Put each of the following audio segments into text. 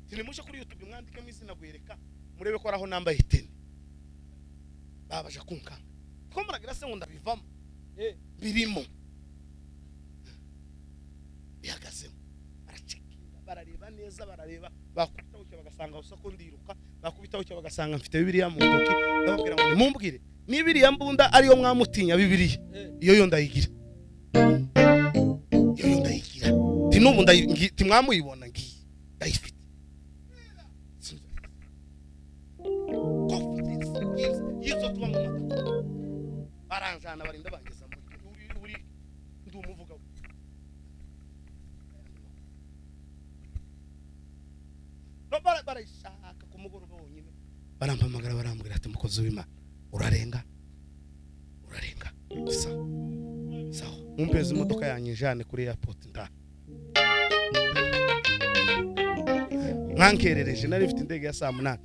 Tinimusha kuri YouTube mwandike izina gwereka murebe ko araho nambaye itene. Babaje kunkanga. Ko muragira se ngunda bivamo. Birimo. Bihagazemo. Aracekinga barareba neza barareba bakubitaho cyo bagasanga usako ndiruka bakubitaho cyo bagasanga mfite Bibiliya mu ntoki ndababwira ngo mumbwire ni Bibiliya mbunda ariyo mwamutinya Bibiliya iyo yo ndayigira. Iyo yo ndayigira. Tinubu timwamuyibona ngi ndayifite. Yizo tuba mu matako baranjana barinda bangeza muri ndumuvuga no barayishaka kumugoroba wonyine barampamagara barambwira ati mukozi w'Imana urarenga sawa mumpeze imodoka yanyijane kuri airport nda mwankerereje nari mfite indege ya saa 8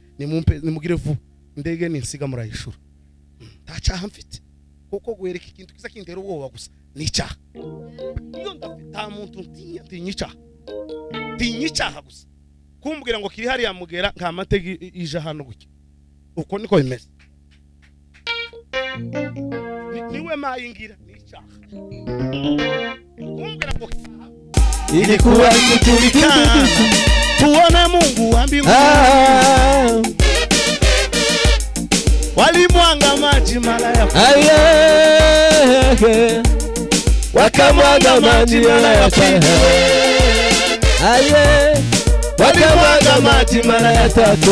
nimugire vuba indege ninsiga murayishura tacaha mfite kuko guhereka ikintu kiza kindera ubwoba gusa nica iyo ndafite muntu tinyica gusa kumbwira ngo kiri hari yamugera nka mategi ije hano guke uko niko bimeze niwe mayingira nica kumbwira ngo ilikuwa ikijulikana tuone Mungu wa mbinguni walimwanga maji mara ya kwanza wakamwaga maji mara ya pili wakamwaga maji mara ya tatu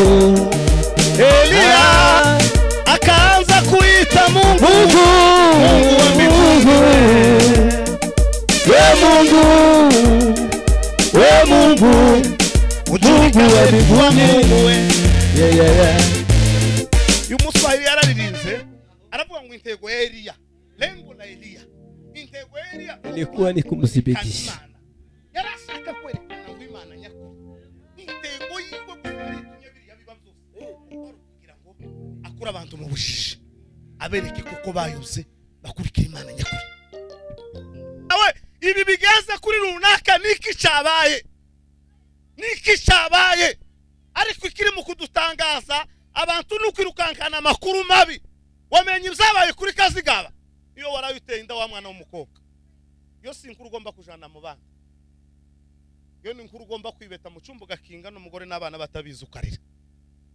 Elia akaanza kuita Mungu wa mbinguni we Mungu wa mbinguni Yumuswahili yararirinze aravuga ngo intego ya Elia lengo la Elia intego ya Elia ilikuwa ni kumdhibitisha yarashaka kwerekana ngo Imana nyakuri intego yiwe kunyabiriya biba byose kugira ngo akura abantu mu bushishi abereke kuko bayuze bakurikira Imana nyakuri awe ibi bigeze kuri runaka niki cyabaye ariko ikiri mu kudutangaza abantu nukwirukankana amakuru mabi wamenye ibyabaye kuri Kazigaba iyo warayuteye inda wa mwana w'umukobwa yo si inkuru ugomba kujana mu bana yo ni inkuru ugomba kwibeta mu cyumba gakinga n'umugore n'abana batabizi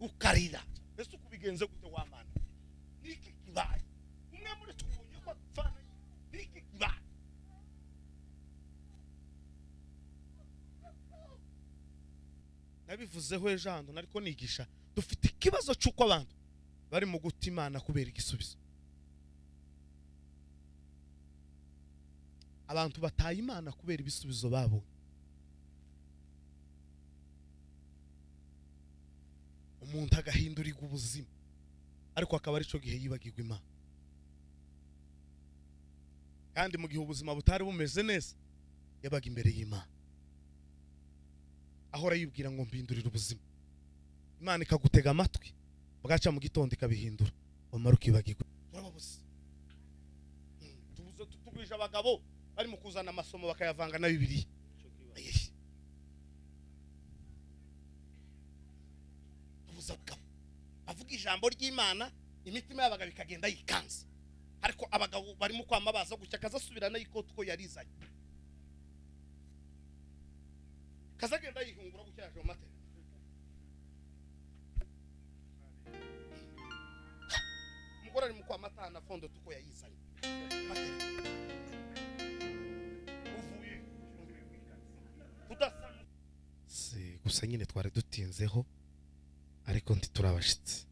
ukarira ese ukubigenze gute wa mana niki kibaye umwe muri twunye ko fana niki kibaye nabivuzeho ejando nariko nigisha dufite ikibazo cyuko abantu bari mu guta Imana kubera igisubizo abantu bataye Imana kubera ibisubizo babo umuntu agahindurirwa ubuzima ariko akaba ari cyo gihe yibagirwa Imana kandi mu gihe ubuzima butari bumeze neza yabaga imbere y'Imana ahora yibwira ngo mbindurira ubuzima Imana ikagutega amatwi bwaca mu gitondo ikabihindura wamara ukibagirwa turababuze tugwije abagabo bari mu kuzana amasomo bakayavanga na Bibiliya avuga ijambo ry'Imana imitima y'abagabo ikagenda yikanza ariko abagabo bari mu kwamabaza gucya kazasubirana y'ikoti ko yarizanye kazagenda yihungura gucyaje mu mateka umugore ari mu kwamatana fondo tuko yayizanye uvuye gusa nyine twari dutinzeho ariko ntiturabashitse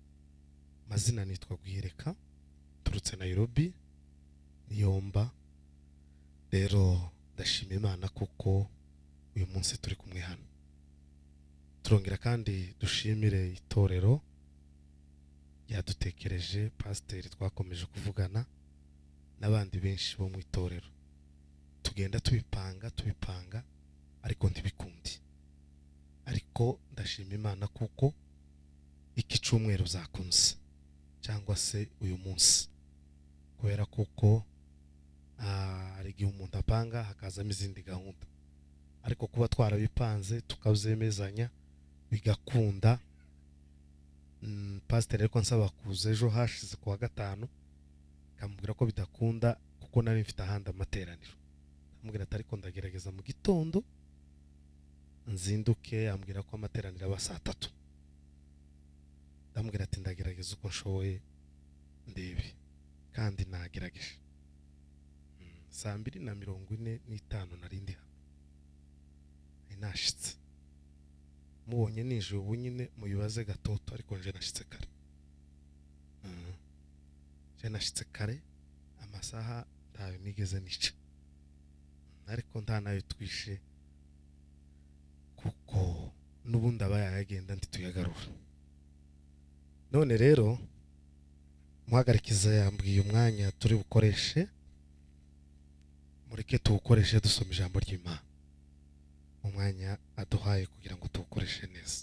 mazina nitwa Gwireka turutse Nairobi Yomba rero ndashima Imana kuko uyu munsi turi kumwe hano turongera kandi dushimire itorero yadutekereje pasiteri twakomeje kuvugana n'abandi benshi bo mu itorero tugenda tubipanga ariko ntibikundi ariko ndashima Imana kuko iki cyumweru zakunze cyangwa se uyu munsi kubera kuko ari igihe umuntu apanga hakazamo izindi gahunda ariko kuba twarabipanze tukazemezanya bigakunda pastor ariko nsaba kuza ejo hashize kuwa gatanu kamubwira ko bidakunda kuko nari mfite ahandi amateraniro ambwira ati ariko ndagerageza mu gitondo nzinduke ambwira ko amateraniro aba saa 3 ndambwira ati ndagerageza uko nshoboye ndebe kandi nagerageje saa 2:45 narindi hano nashitse mubonye nije ubu nyine muyibaze gatoto ariko nje nashitse kare je nashitse kare amasaha ntayo nigeze nica ariko nta nayo twishe kuko nubundi abayagenda ndi tuyagarura none rero muhagarikiza yambwiye umwanya turi bukoreshe mureke tuwukoreshe dusoma ijambo ry'Imana umwanya aduhaye kugira ngo tuwukoreshe neza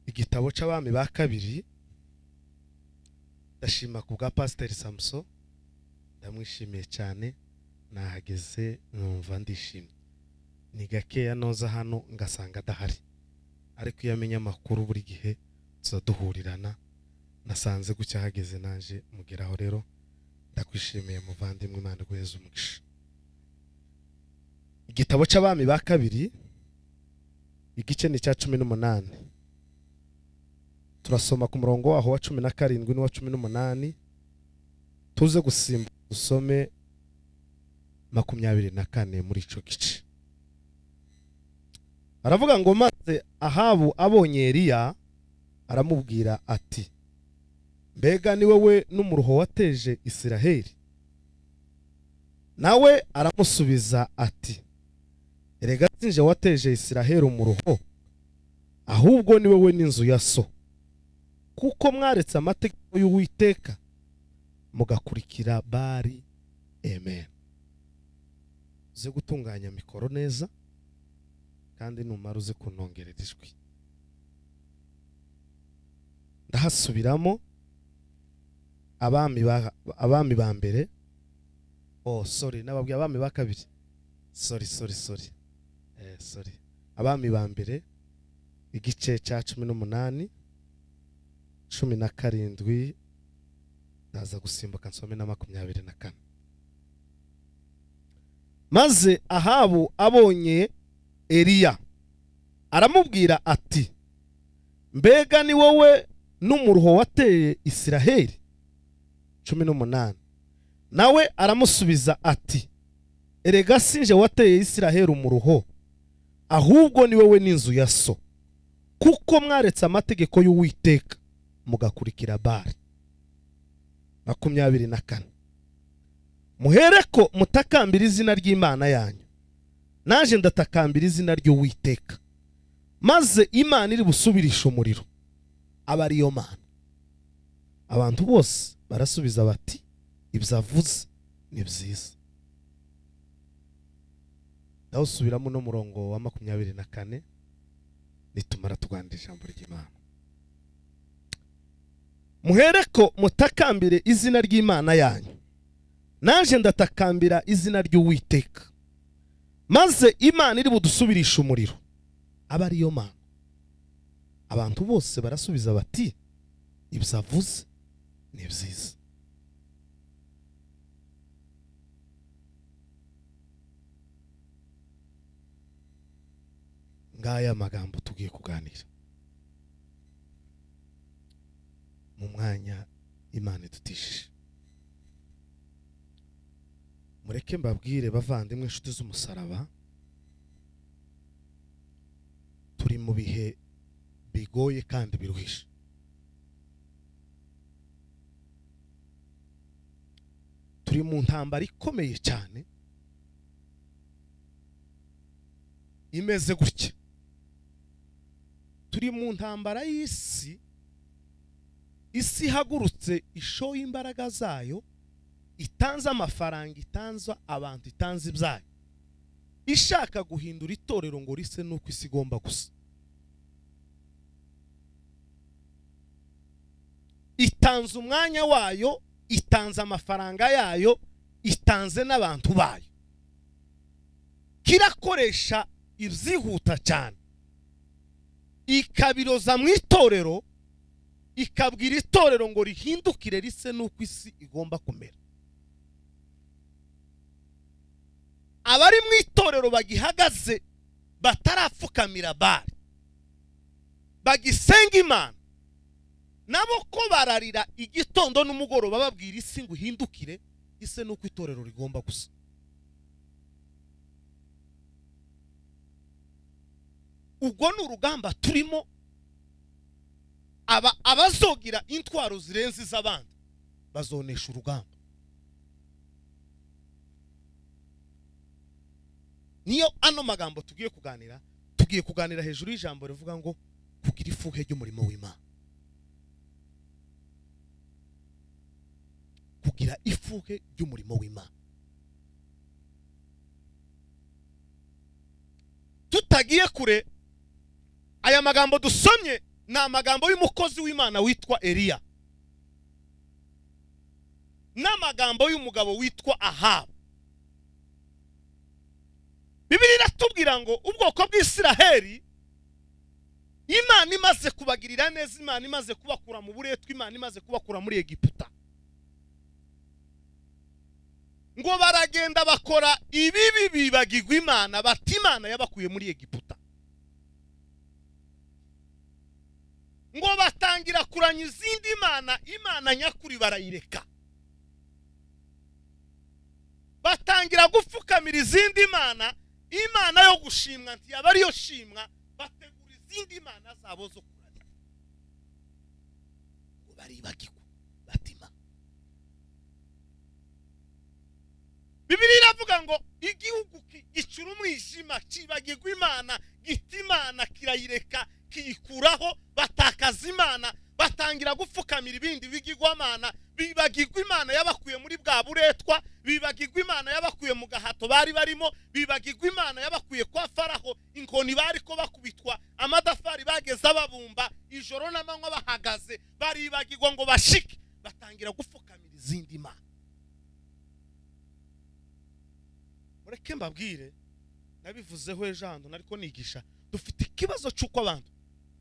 igitabo c'abami ba kabiri ndashima ku bwa Pastor Samson ndamwishimiye cyane nahageze numva ndishimye ni gakeya noza hano ngasanga adahari ariko iyo amenya amakuru buri gihe tuzaduhurirana nasanze gucya hageze nanje mugeraho rero ndakwishimiye muvandimwe Imana guheza umugisha igitabo c'abami ba kabiri igice ni cya 18 turasoma ku murongo waho wa 17 n'uwa 18 tuze gusimba usome 24 muri ico gice aravuga ngo maze Ahabu abonye Eliya aramubwira ati mbega ni wowe n'umuruho wateje Isiraheli nawe aramusubiza ati erega sinje wateje Isiraheli umuruho ahubwo ni wowe n'inzu ya so kuko mwaretse amategeko y'Uwiteka mugakurikira Bali amen uze gutunganya mikoro neza kandi numara uze kunongerera ijwi ndahasubiramo abami ba mbere nababwiye abami ba kabiri sorry abami ba mbere igice cya 18 17 ndaza gusimbuka nsome na 24 maze Ahabu abonye Eliya aramubwira ati mbega ni wowe n'umuruho wateye Isiraheli 18 nawe aramusubiza ati erega sinje wateye Isiraheli umuruho ahubwo ni wowe n'inzu ya so kuko mwaretse amategeko y'Uwiteka mugakurikira Bali 24 muhereko mutakambira izina ry'Imana yanyu naje ndatakambira izina ry'Uwiteka maze Imana iri busubirisha umuriro aba ariyo Mana abantu bose barasubiza bati ibyo avuze ni byiza ndawusubiramo no murongo wa 24 nitumara tugandira ijambo ry'Imana muhereko mutakambire izina ry'Imana yanyu naje ndatakambira izina ry'Uwiteka maze Imana iri budusubirisha umuriro aba ariyo Mana abantu bose barasubiza bati ibyo avuze ni byiza ngaya magambo tugiye kuganira mu mwanya Imana idutishije mureke mbabwire bavandimwe inshuti z'umusaraba turi mu bihe bigoye kandi biruhisha turi mu ntambara ikomeye cyane imeze gutya turi mu ntambara y'isi isi hagurutse ishoye imbaraga zayo itanze amafaranga itanza abantu itanze ibyayo ishaka guhindura itorero ngo rise nuko isi igomba gusa itanze umwanya wayo itanze amafaranga yayo itanze n'abantu bayo kirakoresha ibyihuta cyane ikabiroza mu itorero ikabwira itorero ngo rihindukire rise nuko isi igomba kumera. Abari mu itorero bagihagaze batarapfukamira Bali bagisenga Imana nabo ko bararira igitondo n'umugoroba babwira isi ngo uhindukire ise nuko itorero rigomba gusa. Ubwo n'urugamba turimo abazogira intwaro zirenze iz'abandi bazonesha urugamba. Niyo ano magambo tugiye kuganira hejuru y'ijambo rivuga ngo kugira ifuhe ry'umurimo w'Imana. Kugira ifuhe ry'umurimo w'Imana. Tutagiye kure, aya magambo dusomye ni amagambo y'umukozi w'Imana witwa Eliya n'amagambo y'umugabo witwa Ahabu. Bibiliya iratubwira ngo ubwoko bw'Isiraheli Imana imaze kubagirira neza, Imana imaze kubakura mu buretwa, Imana imaze kubakura muri Egiputa, ngo baragenda bakora ibibi bibagirwa Imana, bati Imana yabakuye muri Egiputa, ngo batangira kuranya izindi Imana nyakuri barayireka, batangira gupfukamira izindi Imana yo gushimwa nti yaba ariyo shimwa, bategura izindi Imana zabo zo kuranya, ngo baribagirwa batima. Bibiliya iravuga ngo igihugu gicura umwijima kibagirwa Imana, gita Imana kirayireka kiyikuraho, batakaza Imana, batangira gupfukamira ibindi bigirwamana, bibagirwa Imana yabakuye muri bwa buretwa, bibagirwa Imana yabakuye mu gahato bari barimo, bibagirwa Imana yabakuye kwa Faraho, inkoni bari ko bakubitwa, amadafari bageze ababumba, ijoro n'amanywa bahagaze, baribagirwa ngo bashike, batangira gupfukamira izindi Imana. Mureke mbabwire, nabivuzeho ejo hano nariko nigisha, dufite ikibazo cy'uko abantu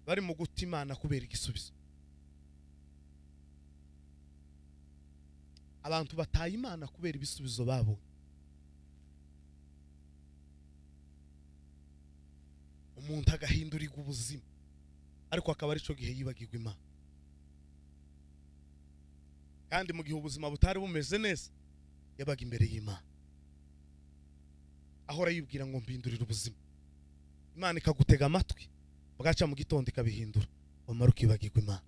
bari mu guta Imana kubera igisubizo. Abantu bataye Imana kubera ibisubizo babo. Umuntu agahindurirwa ubuzima ariko akaba ari cyo gihe yibagirwa Imana. Kandi mu gihe ubuzima butari bumeze neza yabaga imbere y'Imana, ahora yibwira ngo mbindurira ubuzima. Imana ikagutega amatwi, bagaca mu gitondo ikabihindura, wamara ukibagirwa Imana.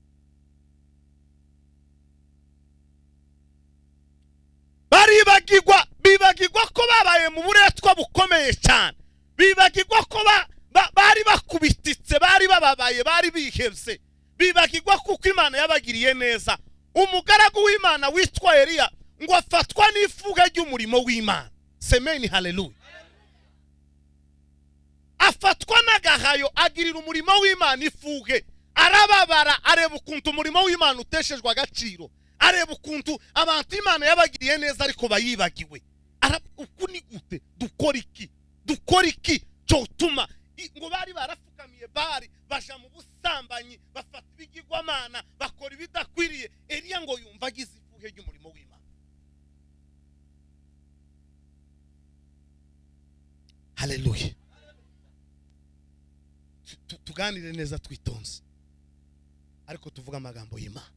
Bibagirwa ko babaye mu buretwa bukomeye cyane, bibagirwa ko bari bakubititse, bari bababaye, bari bihebye, bibagirwa kuko Imana yabagiriye neza. Umugaragu w'Imana witwa Eliya ngo afatwa n'ifuga ry'umurimo w'Imana. Semeni haleluya. Afatwa n'agahayo agirira umurimo w'Imana ifuge, arababara, areba ukuntu umurimo w'Imana uteshejwe agaciro, areba ukuntu abantu Imana yabagiriye neza ariko bayibagiwe. Uku ni gute? Dukora iki cyotuma ngo bari barafukamiye Bali, baja mu busambanyi, bafata ibigirwamana, bakora ibidakwiriye. Eliya ngo yumva agize ifuhe ry'umurimo w'Imana. Haleluya. Tuganire neza twitonze ariko tuvuga amagambo y'Imana.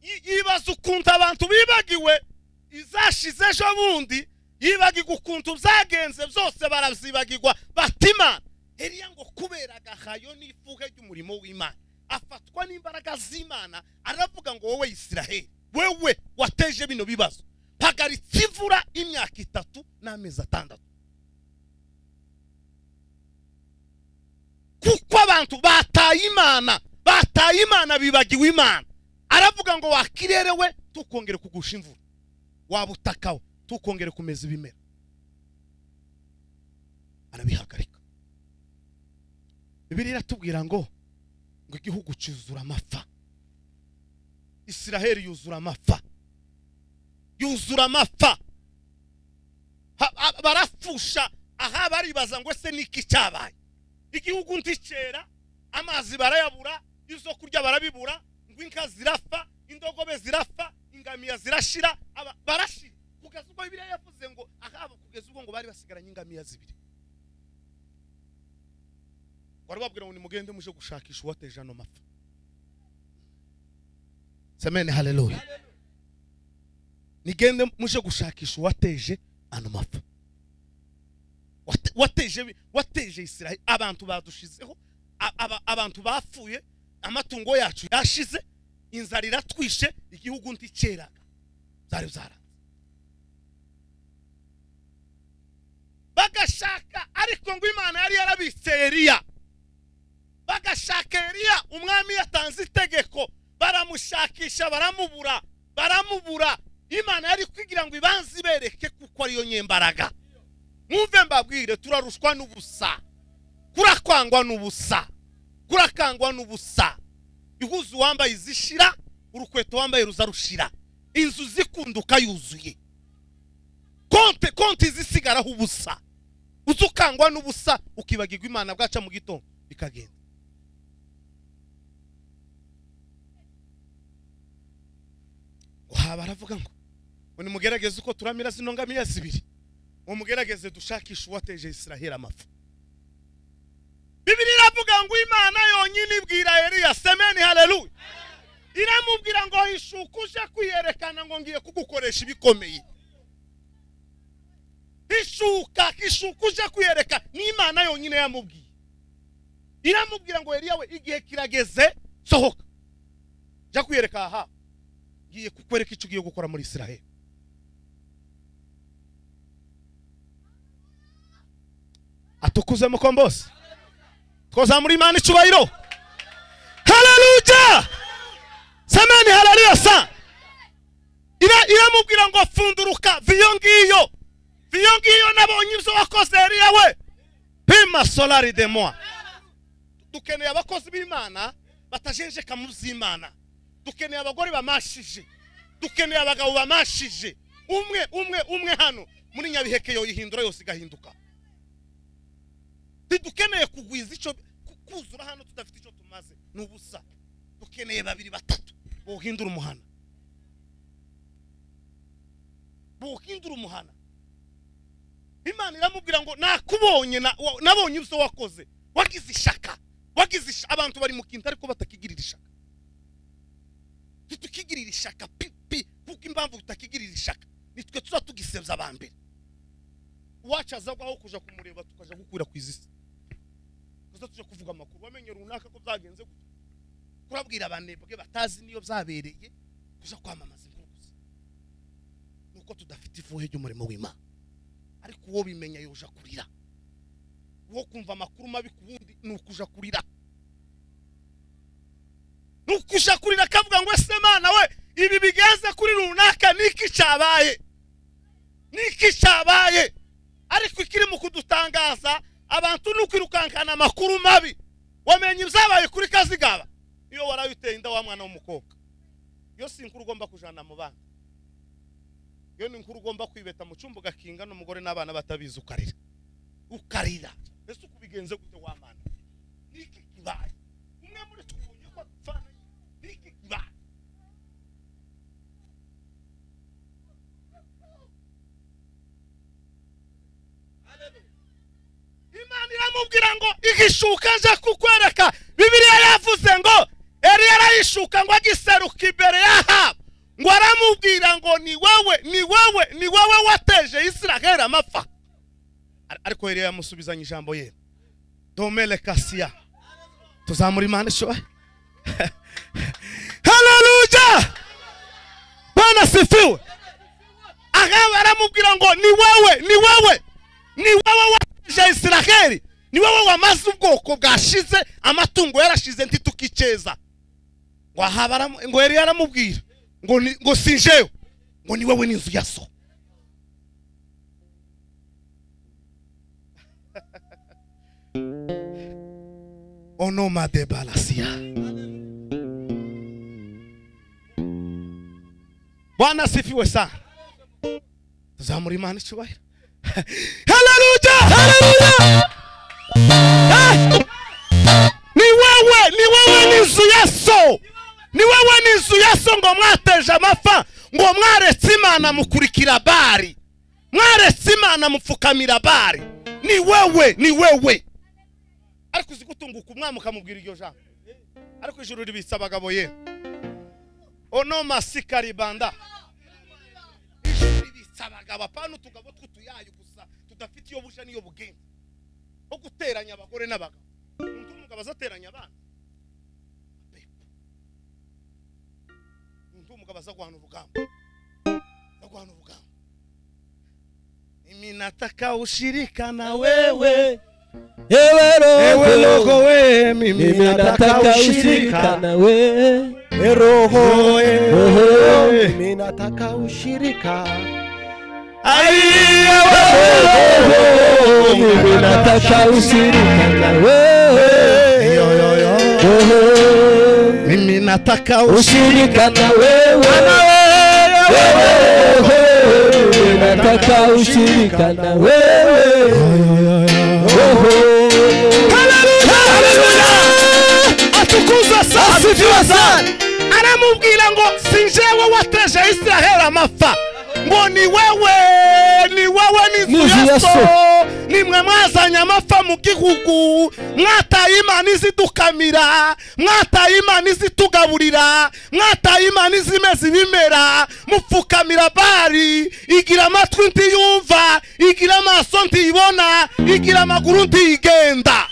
Yibaza ukuntu abantu bibagiwe izashize ejo bundi, yibagirwa ukuntu byagenze byose barazibagirwa batima. Eliya ngo kubera agahayo n'ifuhe ry'umurimo w'Imana afatwa n'imbaraga z'Imana, aravuga ngo wowe Isiraheli, wewe wateje bino bibazo, mpagaritse imvura imyaka 3 n'amezi 6. Kuko abantu bataye Imana bibagiwe Imana. Aravuga ngo wakirerewe tukongere kugusha imvura, wabutakawe tukongere kumeza ibimera. Arabihagarika. Bibiliya iratubwira ngo igihugu cyuzura amapfa. Isiraheli yuzura amapfa. barapfusha aha baribaza ngo ese niki cyabaye igihugu ntikera amazi barayabura izo kurya barabibura ngo inka zirafa indogobe zirafa ingamiya zirashira barashira kugeza ubwo Bibiliya yavuze ngo ahaba kugeza ubwo ngo bari basigaranye ingamiya zibiri wari babwira ngo nimugende muje gushakisha uwateje ano mapfa semene haleluya nigende muje gushakisha uwateje ano mapfa wateje Isiraheli abantu badushizeho abantu bapfuye amatungo yacu yashize inzara iratwishe igihugu ntikeraga zari zara bagashaka ariko ngo Imana yari yarabitse Eliya bagashaka Eliya umwami yatanze itegeko baramushakisha baramubura Imana yari kwigira ngo ibanze bereke kuko ariyo nyembaraga mwumve mbabwire turarushwa n'ubusa kurakangwa n'ubusa ihuzu wambaye izishira urukweto wambaye ruzarushira inzu zikunduka yuzuye konti zisigaraho ubusa uzukangwa n'ubusa ukibagirwa Imana bwaca mu gitondo bikagenda baravuga ngo nimugerageze uko turamira zino ngamiya zibiri mugerageze dushakisha uwateje Isiraheli amapfa Bibiliya iravuga ngo Imana yonyine ibwira Eliya semeni haleluya iramubwira ngo hishukuje kwiyerekana ngo ngiye kugukoresha ibikomeye hishukuje kwiyerekana ni Imana yonyine yamubwiye iramubwira ngo Eliya we igihe kirageze sohoka jya kwiyereka aha ngiye kukwereka icyo ugiye gukora muri Isiraheli atukuze mukombose twoza muri Imana icubahiro haleluya semeni haleluya sa iramubwira ngo funduruka viyo ngiyo nabonye ibyo wakoze Eliya we pima solari de moi dukeneye abakozi b'Imana batajenjeka mu by'Imana dukeneye abagore bamashije dukeneye abagabo bamashije umwe hano muri Nyabiheke yo yihindura yose igahinduka dukeneye kugwiza ico kuzura hano tudafite ico tumaze n'ubusa dukeneye babiri batatu bohindura umuhana Imana iramubwira ngo nakubonye nabonye ibyo wakoze wagize ishaka abantu bari mu kintu ariko batakigirira ishaka tukigirira ishaka pipi kuko impamvu tutakigirira ishaka nitwe tuza tugisebya abambere wacaza aho kuja kumureba tukaja gukwira kwizisi tuje kuvuga amakuru wamenye runaka ko byagenze gute kurabwira abanebwe batazi niyo byabereye kuja kwamamaza inguruzi nuko tudafite ifuhe ry'umurimo w'Imana ariko uwo bimenya yoja kurira uwo kumva amakuru mabi kubundi nukuja kurira kavuga ngo ese Mana we ibi bigenze kuri runaka niki cyabaye ariko ikiri mu kudutangaza abantu nukwirukankana amakuru mabi wamenye ibyabaye kuri Kazigaba iyo warayiteye inda wa mwana w'umukobwa iyo si inkuru ugomba kujana mu bana iyo ni inkuru ugomba kwibeta mu cyumba ugakinga n'umugore n'abana batabizi ukarira ese ukubigenze gute wa Mana niki kibaye umwe muri twubonye ko dupfana niki kibaye Imana iramubwira ngo igishuka aje kukwereka Bibiliya yavuze ngo Eliya arayishuka ngo agiseruka imbere y'Ahabu ngo aramubwira ngo ni wowe wateje Isiraheli amapfa ariko Eliya yamusubizanye ijambo ye domele kasiya tuzamura Imana ishoboye haleluya Bwana sifiwe Ahabu aramubwira ngo ni wowe wateje Isiraheli ni wowe wamaze ubwoko bwashize amatungo yarashize ntitukiceza ngo Eliya aramubwira ngo sinjeyo ngo ni wowe n'inzu ya so onoma de balasia Bwana sifiwe sana tuzamura Imana icubahiro Haleluya, haleluya. Ni wewe n'inzu ya so. Ni wewe n'inzu ya so ngo mwateje amafa, ngo mwaretse Imana mukurikira Bali. Mwaretse Imana mupfukamira Bali. Ni wewe. Ariko uzigutunguka umwami ukamubwira iryo jambo. Ariko ijuru ribitsa abagabo ye. Ono masikari banda. Ijuru ribitsa abagabo apana utugabo twutuyayo gusa tudafite iyo busha niyo bugenge. Ho guteranya abagore n'abagabo. Umuntu umugabo azateranya abana. Umuntu umugabo azagwana urugamba. Mimi nataka ushirika na wewe. Ewe roho we, mimi nataka ushirika na wewe. Roho we, mimi nataka ushirika. Mimi nataka ushirika na wewe. Mimi nataka ushirika na wewe. Nataka ushirika na wewe. Atukuzwa sana. Anamubwira ngo sinjewe wateje Israel amafa. Ngo ni wewe n'inzu ya so. Nimwe mwazanye amafa mu gihugu. Mwataye Imana izidukamira. Mwataye Imana izitugaburira. Mwataye Imana izimeze ibimera. Mupfukamira Bali. Igira amatwi ntiyumva. Igira amaso ntiyibona. Igira amaguru ntiyigenda.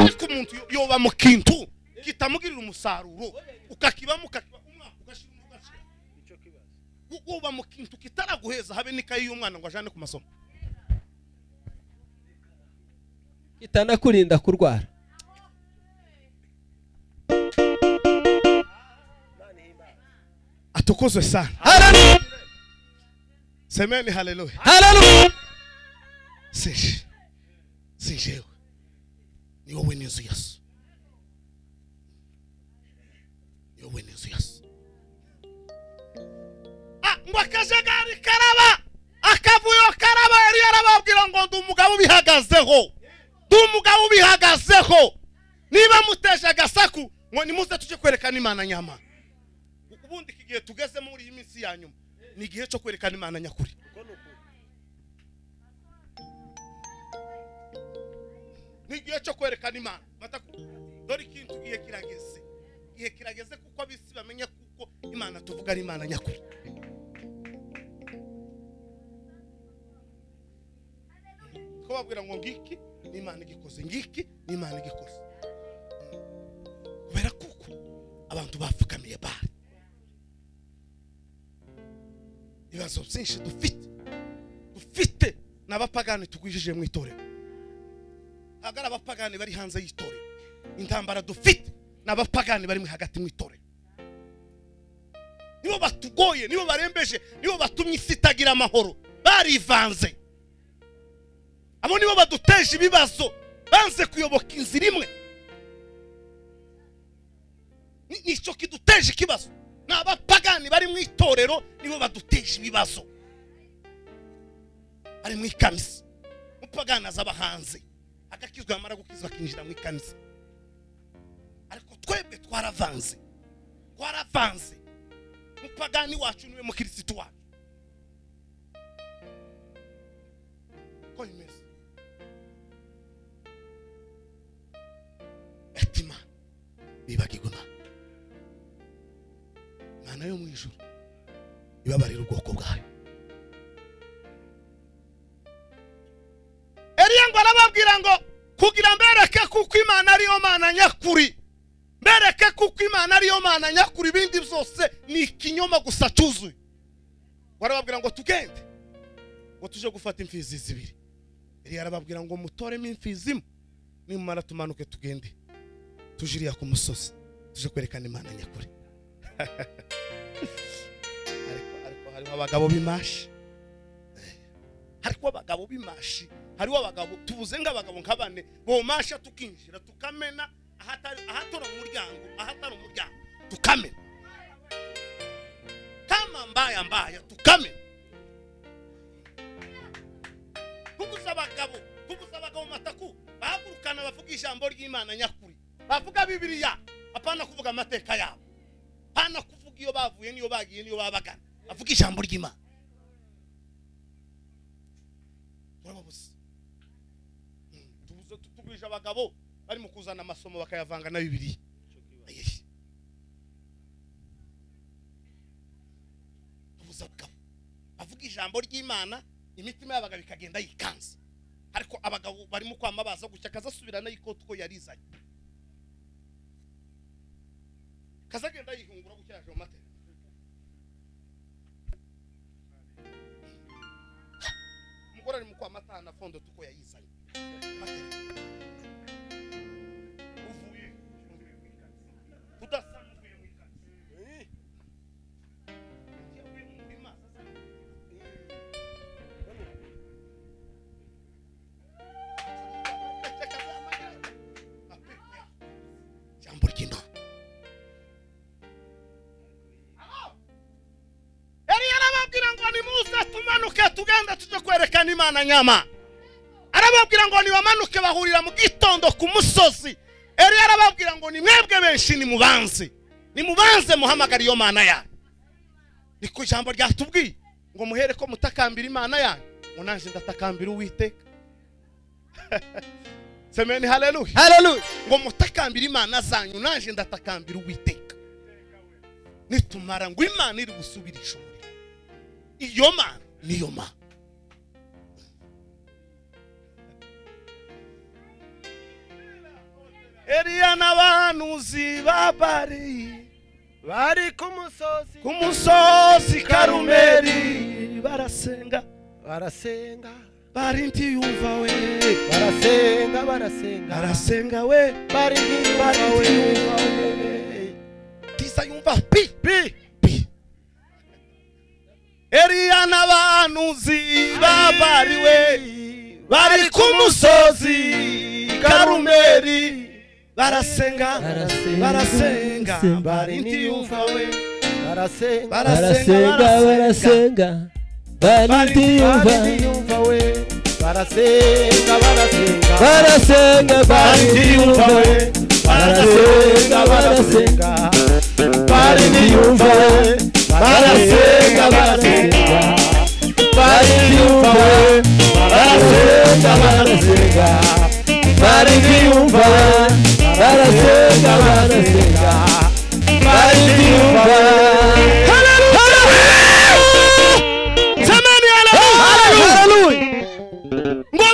Ariko umuntu yoba mu kintu kitamugirira umusaruro ukakibamo ugashira icyo kibazo. Woba mu kintu kitaraguheza habe n'ikayi y'umwana ngo ajane ku masomo. Kitanakurinda kurwara. Atukuzwe sana. Haleluya. Semeni haleluya. Haleluya. Sinjewe. Ni wowe n'inzu ya so. Ni wowe n'inzu ya so. Ngo akajagari karaba. Akavuyo karaba yari yarababwira ngo ndi umugabo ubihagazeho. Niba muteje agasaku ngo nimuze tuje kwerekana Imana nyama. Ubundi kigiye tugeze muri iyi minsi ya nyuma. Ni igihe cyo kwerekana Imana nyakuri. Nigiye cyo kwerekana Imana. Dore ikintu gihe kirageze kuko abisi bamenye kuko Imana tuvuga ari Imana nyakuri. Ko babwira ngo ngiki ni Imana igikoze, ngiki ni Imana igikoze. Kubera kuko abantu bapfukamiye Bali. Ibibazo byinshi dufite n'abapagani tugwijije mu itorero. Agara abapagani bari hanze y'itorero. Intambara dufite n'abapagani bari hagati mu itorero. Nibo batugoye, nibo barembeje, nibo batumye isi itagira amahoro. Barivanze. Abo nibo baduteje ibibazo. Banze kuyoboka inzira imwe. Nico kiduteje ikibazo. N'abapagani bari mu itorero nibo baduteje ibibazo. Ari mu ikanisa. Mupagani azaba hanze. Agakizwa amara gukizwa kinjira mu ikanisa. Ariko twebwe twaravanze. Mupagani wacu niwe mu Kristo wacu. Ko imeze. Etima bibagiguna. Mana yo mu ijuru. Ibabarira ubwoko bwayo. Eliya ngo arababwira ngo kugira mbereke kuko Imana ariyo Mana nyakuri. Mbereke kuko Imana ariyo Mana nyakuri, ibindi byose ni ikinyoma gusa cyuzuye. Warababwira ngo tugende. Ngo tuje gufata imfizi zibiri. Eliya arababwira ngo mutoremo imfizi imwe. Nimara tumanuke tugende. Tujiriya ku musozi. Tuje kwerekana Imana nyakuri. Ariko hariho abagabo bimashi. Hariho abagabo bimashi. Hariho abagabo tubuze ng'abagabo nk'abane bomasha tukinjira tukamena ahatari umuryango tukamena. Kama mbaya tukame. Kubuza abagabo mataku bahagurukana bavuga ijambo ry'Imana nyakuri, bavuga Bibiliya, apana kuvuga amateka yabo, apana kuvuga iyo bavuye niyo bagiye niyo babagana, bavuga ijambo ry'Imana. Murababuze tubuje abagabo bari mu kuzana amasomo bakayavanga na Bibiliya. Avuga ijambo ry'Imana, imitima y'abagabo ikagenda yikanza, ariko abagabo barimo kwama baza gucya kazasubirana y'ikoto ko yarizanye, kazagenda yihungura gucyaje mu mateka. Umugore ari mu kwamata na fondo tuko yayizanye uvuye udasanzwe mu ikazi jambo ry'Imana. Arababwira ngo nimuze tumanuke tugenda tuje kwerekana Imana nyama. Arababwira ngo nibamanuke bahurira mu gitondo ku musozi. Arababwira ngo ni mwebwe benshi nimubanze muhamagara iyo Mana yanyu. Niko ijambo ryatubwiye ngo muhere ko mutakambira Imana yanyu, ngo nanje ndatakambira Uwiteka. Semeni haleluya. Haleluya. Ngo mutakambira Imana zanyu, nanje ndatakambira Uwiteka. Nitumara ngo Imana iri gusubirisha umuriro, iyo Mana niyo Mana. Eliya n'abahanuzi bari ku musozi Karumeli barasenga bari ntiyumva we, barasenga we bari ntiyumva we, tisa yumva pi. Eliya n'abahanuzi bari ku musozi Karumeli barasenga bari ntiyumva we, barasenga bari ntiyumva we, barasenga bari ntiyumva we, barasenga bari ntiyumva we, barasenga bari ntiyumva we, barasenga bari ntiyumva we, barasenga bari ntiyumva we. Ngo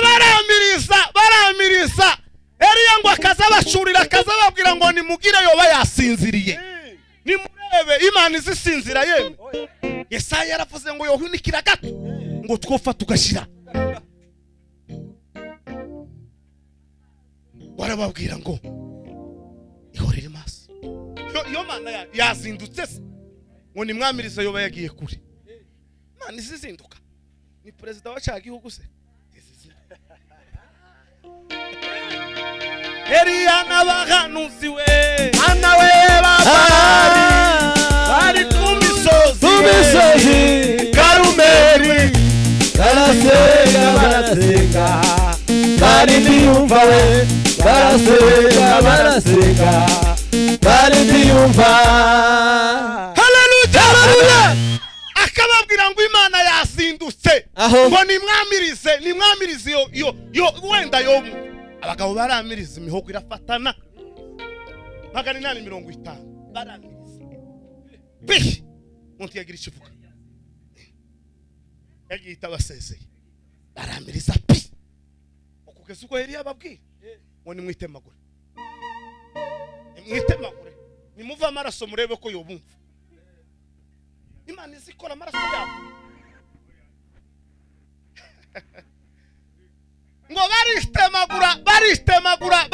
baramiriza Eliya ngo akazabacurira, akazababwira ngo nimugire yoba yasinziriye, nimurebe Imana izisinzira yemwe. Yesaya yaravuze ngo yohunikira gato ngo twofa tugashira. Warababwira ngo ihorere maso, yo Mana yazindutse se ngo nimwamirize yoba yagiye kure. Imana izizinduka ni president wa cya gihugu se. Eliya n'abahanuzi we bari ku misozi Karumeli barasenga bari ntiyumva we, barasenga bari ntiyumva. Haleluya. Akababwira ngo Imana yazindutse ngo nimwamirize yo wenda yo. Abagabo baramiriza imihogo irafatana 850 baramiriza bish muntu yagira ikivuga yagita basezeye baramiriza pi okugeza uko Eliya ababwira ngo nimwitemagure nimuva amaraso murebe ko yobumva. Imana izikora amaraso yabo ngo baritemagura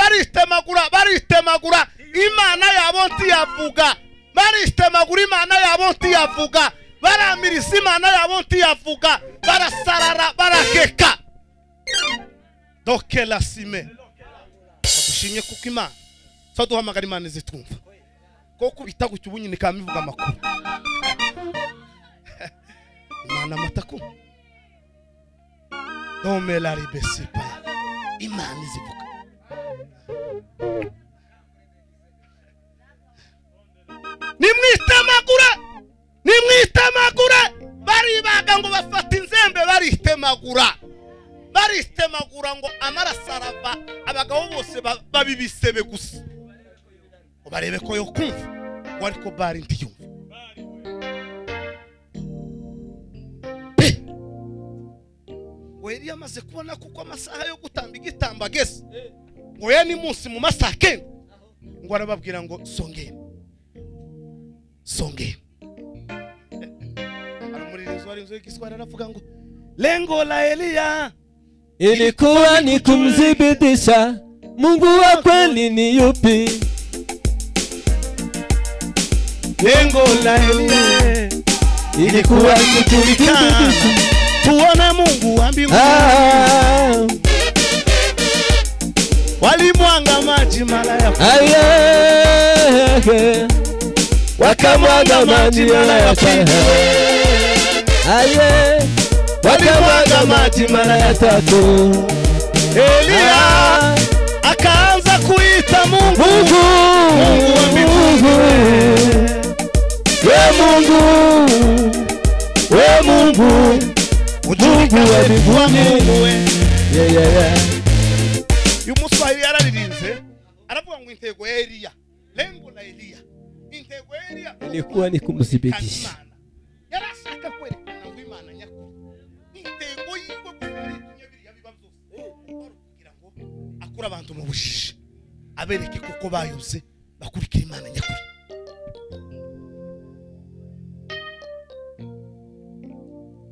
Imana yabo ntiyavuga, Imana yabo ntiyavuga, baramiriza Imana yabo ntiyavuga, barasarara barakeka. Doke la sime badushimye kuko Imana saduhamagara Imana izitwumva ko kubita gucyo ubunyine kamivuga amakuru. umwana amataku domela ribesipa imana izivuga nimwitemagura baribaga ngo bafata inzembe baritemagura ngo amarasarava abagabo bose babibisebe gusa ubarebe ko yo kumva ngo ariko bari ndiyumva Weri yamaze kubona kuko amasaha yo gutamba igitamba gese ngo ya ni munsi mu masake ngo arababwira ngo songera aramuririnzo warinzo y'Igiswahili aravuga ngo lengo la Elia ilikuwa ni kumdhibitisha Mungu wa kweli ni yupi. Lengo la Elia ilikuwa ni kumdhibitisha tuone Mungu wa mbinguni. Walimwanga maji mara ya kwanza, wakamwaga maji mara ya pili, wakamwaga maji mara ya tatu. Elia akaanza kuita Mungu wa mbinguni. We Mungu ujulikane kwa Mungu. Yumuswahili yararirinze aravuga ngo intego ya Elia, lengo la Elia, intego ya Elia ilikuwa ni kumdhibitisha. Yarashaka kwerekana ngo Imana nyakuri. Intego yiwe kuri nyabiri yabibazo kugira ngo akura abantu mu bushishi abereke kuko bayose bakurikira Imana nyakuri.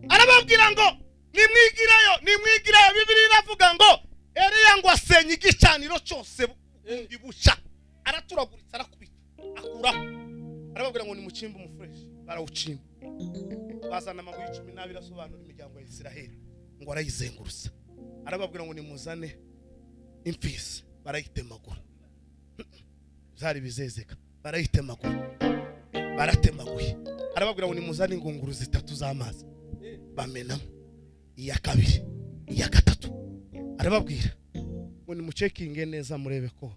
Arababwira ngo nimwigirayo Bibiliya iravuga ngo Elia ngo asenye igicaniro cyose bundi buca araturaguritsa arakubita akuraho. Arababwira ngo ni mucimba umufresh barawucimba bazana amabuye 12 asobanura imiryango ya Isiraheli ngo arayizengurusa. Arababwira ngo nimuzane imfisi barayitemagura zari bizezeka barayitemagura baratemaguye. Arababwira ngo nimuzane ingunguru 3 z'amazi bamenamo iya kabiri iya gatatu. Arababwira ngo nimucekinge neza murebe ko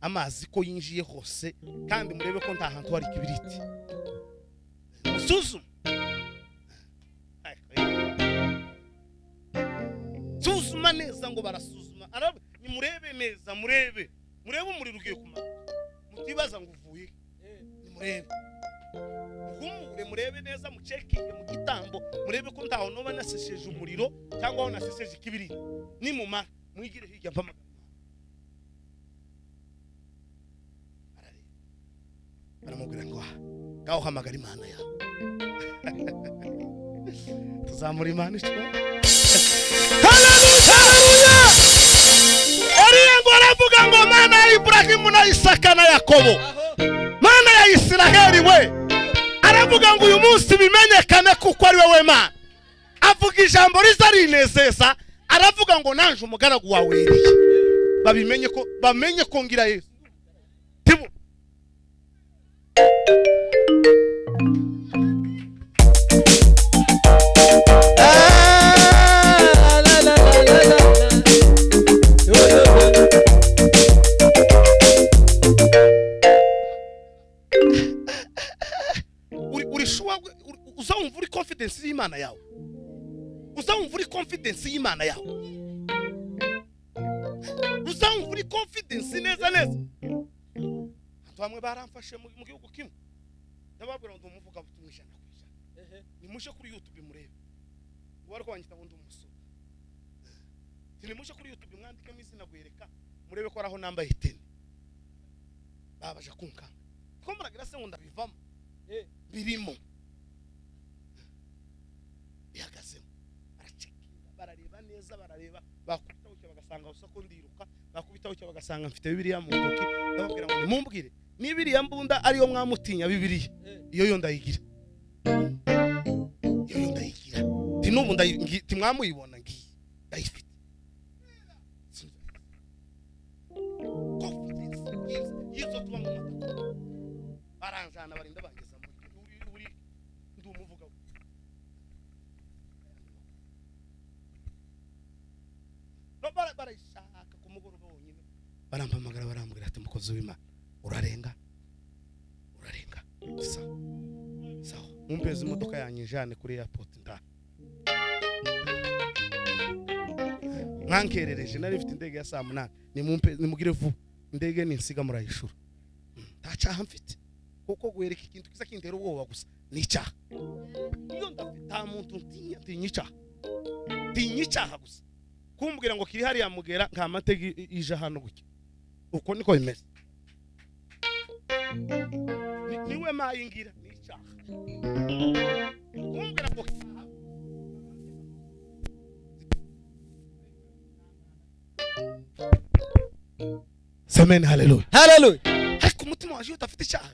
amazi ko yinjiye hose kandi murebe ko nta hantu hari kibiriti. Suzuma neza ngo barasuzuma. Ni murebe neza murebe umuriro ugiye kumara mutibaza ngo uvuye ni murebe murebe neza mucekinge mu gitambo murebe ko ntaho noba nasesheje umuriro cyangwa aho nasesheje ikibiriti. Ni mumara mwigire hirya mpama aramubwira ngo ngaho hamagara Imana yawe tuzamura Imana icyo. Haleluya! Elia ngo aravuga ngo Mana ya Ibrahimu na Isaka na Yakobo, Mana ya Isiraheli we, aravuga ngo uyu munsi bimenyekane kuko ari wowe Mana. Avuga ijambo rizarinezeza, aravuga ngo nanje umugaragu wawe Elia bamenye ko ngira Yesu. Tibu uzawumva uri confidence y'Imana yawe, uzawumva uri confidence y'Imana yawe, uzawumva uri confidence neza. Abantu bamwe baramfashe mu gihugu kimwe ndababwira ngo umuvuga butumwisha nakwisha nimushe kuri YouTube murebe ngo ariko wanyita ngo ndumusoro nimushe kuri YouTube mwandike izina gwereka murebe ko araho nambaye 10 babaje kunka ko muragira se ngo ndabivamo birimo bihagazemo baracekinga barareba neza barareba bakubitaho cyo bagasanga usako ndiruka bakubitaho cyo bagasanga mfite Bibiliya mu ntoki ndababwira ngo nimumbwire ni Bibiliya mbunda ariyo mwamutinya Bibiliya iyo yo ndayigira ti nubu ti mwamuyibona ngiye ndayifite yizo tuba mu matako baranjana barinda bageza muri ndumuvuga barayishaka kumugoroba wonyine barampamagara barambwira ati mukozi w'Imana urarenga sawa mumpeze imodoka yanyijane kuri airport nda mwankerereje nari mfite indege ya saa 8 nimugire vuba indege ninsiga murayishura tacaha mfite kuko guhereka ikintu kiza kindera ubwoba gusa nicyaha iyo ndafite muntu tinyicaha gusa kumbwira ngo kiri hari yamugera nka mategi ije hano gutya uko niko bimeze niwe mayingira nicyaha kumbwira ngo Amen, hallelujah. Hallelujah. Ariko umutima waje utafite icyaha.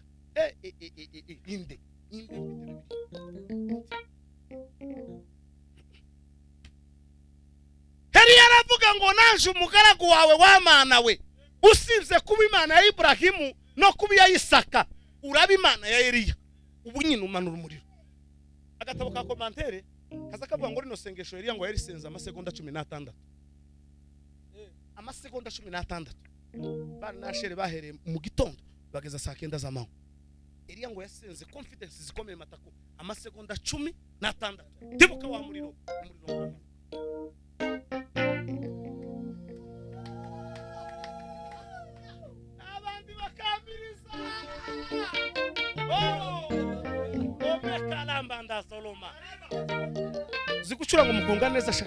Inde. Heri yaravuga ngo nanje umugaragu wawe w'Imana we. Usibye kuba Imana ya Ibrahimu no kuba ya Isaka, uraba Imana ya Eliya. Ubu nyine umanura umuriro. Agatabo ka commentaire kaza kavuga ngo rino sengesho Eliya ngo yarisenza amasegonda 16. Amasegonda 16. Bari nashere bahereye mu gitondo bageza saa 9 z'amanywa. Eliya ngo yasenze confidence zikomeye matako amasegonda 16. Tibuka wa muriro abandi bakambiriza omekalamba nda Soloma zikucuranga umukunga neza sha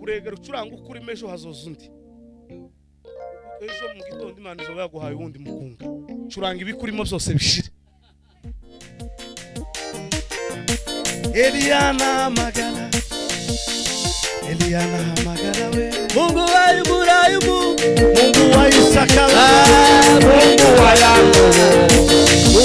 uregera ucuranga ukuri mejo hazozundi ejo mu gitondo Imana izo yaguhaye wundi mukunga curanga ibikurimo byose bishire Eliana magana we Mungu wa Ibrahimu, Mungu wa Isaka, Mungu wa Yakobo,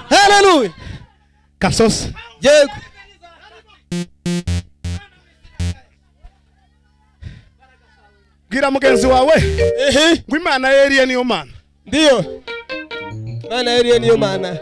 Hallelujah. Kasos. Yego. Gira mugenzi wawe. Ngo Imana ya Eliya niyo mana. Ndio. Imana ya Eliya niyo mana.